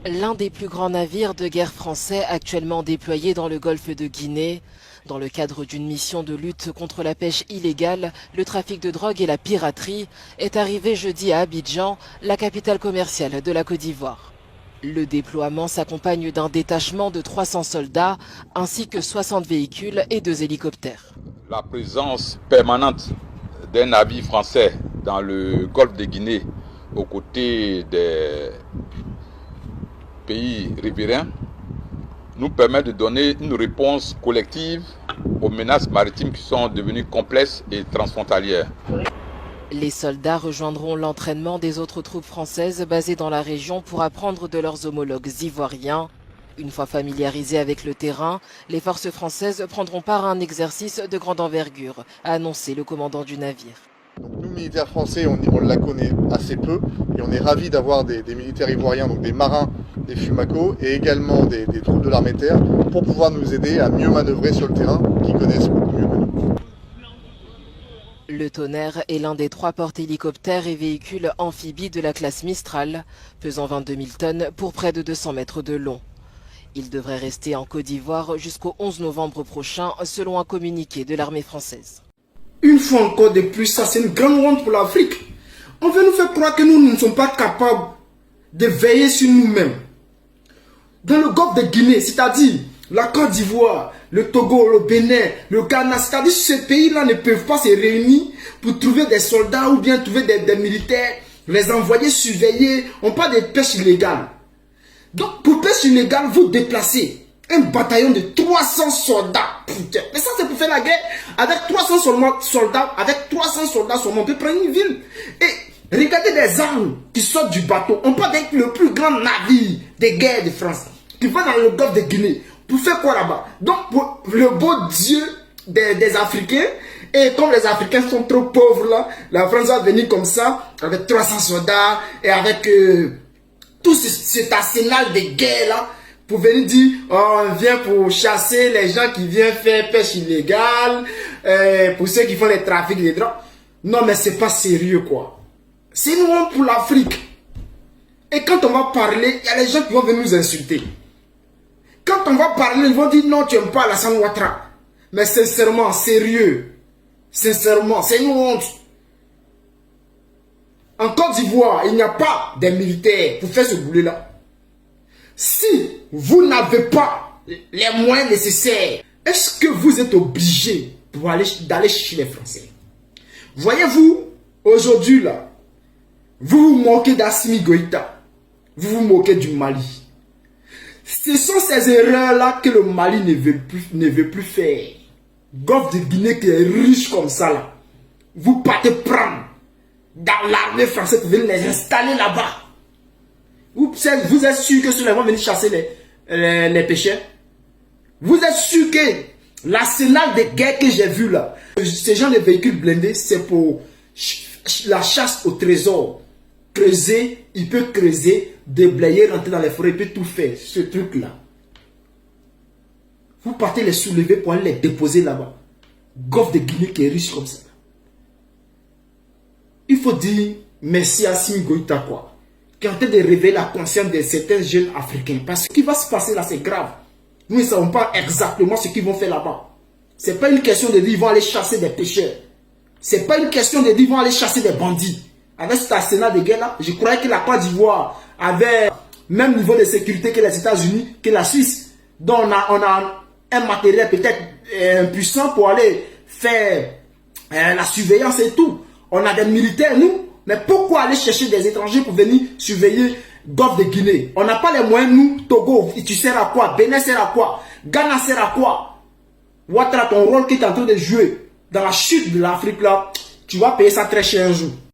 L'un des plus grands navires de guerre français actuellement déployés dans le golfe de Guinée. Dans le cadre d'une mission de lutte contre la pêche illégale, le trafic de drogue et la piraterie, est arrivé jeudi à Abidjan, la capitale commerciale de la Côte d'Ivoire. Le déploiement s'accompagne d'un détachement de 300 soldats ainsi que 60 véhicules et 2 hélicoptères. La présence permanente d'un navire français dans le golfe de Guinée aux côtés des pays riverains nous permet de donner une réponse collective aux menaces maritimes qui sont devenues complexes et transfrontalières. Les soldats rejoindront l'entraînement des autres troupes françaises basées dans la région pour apprendre de leurs homologues ivoiriens. Une fois familiarisés avec le terrain, les forces françaises prendront part à un exercice de grande envergure, a annoncé le commandant du navire. Donc nous, militaires français, on la connaît assez peu et on est ravis d'avoir des militaires ivoiriens, donc des marins, des fumacos et également des troupes de l'armée de terre pour pouvoir nous aider à mieux manœuvrer sur le terrain, qui connaissent beaucoup mieux que nous. Le Tonnerre est l'un des 3 porte-hélicoptères et véhicules amphibies de la classe Mistral, pesant 22 000 tonnes pour près de 200 mètres de long. Il devrait rester en Côte d'Ivoire jusqu'au 11 novembre prochain, selon un communiqué de l'armée française. Une fois encore de plus, ça c'est une grande honte pour l'Afrique. On veut nous faire croire que nous ne sommes pas capables de veiller sur nous-mêmes. Dans le golfe de Guinée, c'est-à-dire la Côte d'Ivoire, le Togo, le Bénin, le Ghana, c'est-à-dire ces pays-là ne peuvent pas se réunir pour trouver des soldats ou bien trouver des militaires, les envoyer surveiller. On parle de pêche illégale. Donc pour pêche illégale, vous déplacez un bataillon de 300 soldats. Putain. Mais ça c'est pour faire la guerre. Avec 300 soldats, seulement, on peut prendre une ville. Et regardez des armes qui sortent du bateau. On parle avec le plus grand navire de guerre de France qui va dans le golfe de Guinée. Pour faire quoi là-bas? Donc pour le beau Dieu des Africains. Et comme les Africains sont trop pauvres là, la France va venir comme ça avec 300 soldats et avec tout cet arsenal de guerre là. Pour venir dire, oh, on vient pour chasser les gens qui viennent faire pêche illégale, pour ceux qui font les trafics de drogue. Non, mais c'est pas sérieux, quoi. C'est une honte pour l'Afrique. Et quand on va parler, il y a les gens qui vont venir nous insulter. Quand on va parler, ils vont dire, non, tu n'aimes pas Alassane Ouattara. Mais sincèrement, sérieux. Sincèrement, c'est une honte. En Côte d'Ivoire, il n'y a pas de militaires pour faire ce boulot-là. Si vous n'avez pas les moyens nécessaires, est-ce que vous êtes obligé d'aller chez les Français? Voyez-vous, aujourd'hui là, vous vous moquez d'Assimi Goïta, vous vous moquez du Mali. Ce sont ces erreurs-là que le Mali ne veut plus faire. Golfe de Guinée qui est riche comme ça là, vous partez prendre dans l'armée française pour venir les installer là-bas. Vous êtes sûr que ceux-là vont venir chasser les pêcheurs? Vous êtes sûr que l'arsenal de guerre que j'ai vu là, ces gens de véhicules blindés, c'est pour la chasse au trésor. Creuser, il peut creuser, déblayer, rentrer dans les forêts, il peut tout faire, ce truc-là. Vous partez les soulever pour aller les déposer là-bas. Golfe de Guinée qui est riche comme ça. Il faut dire merci à Assimi Goïta quoi. Qui est en train de réveiller la conscience de certains jeunes africains. Parce que ce qui va se passer là, c'est grave. Nous ne savons pas exactement ce qu'ils vont faire là-bas. Ce n'est pas une question de dire qu'ils vont aller chasser des pêcheurs. Ce n'est pas une question de dire qu'ils vont aller chasser des bandits. Avec cet arsenal de guerre là, je croyais que la Côte d'Ivoire avait le même niveau de sécurité que les États-Unis, que la Suisse. Donc on a un matériel peut-être impuissant pour aller faire la surveillance et tout. On a des militaires, nous. Mais pourquoi aller chercher des étrangers pour venir surveiller Golfe de Guinée? On n'a pas les moyens, nous, Togo, tu sers à quoi? Bénin sert à quoi? Ghana sert à quoi? Ouattara, ton rôle qui est en train de jouer dans la chute de l'Afrique là, tu vas payer ça très cher un jour.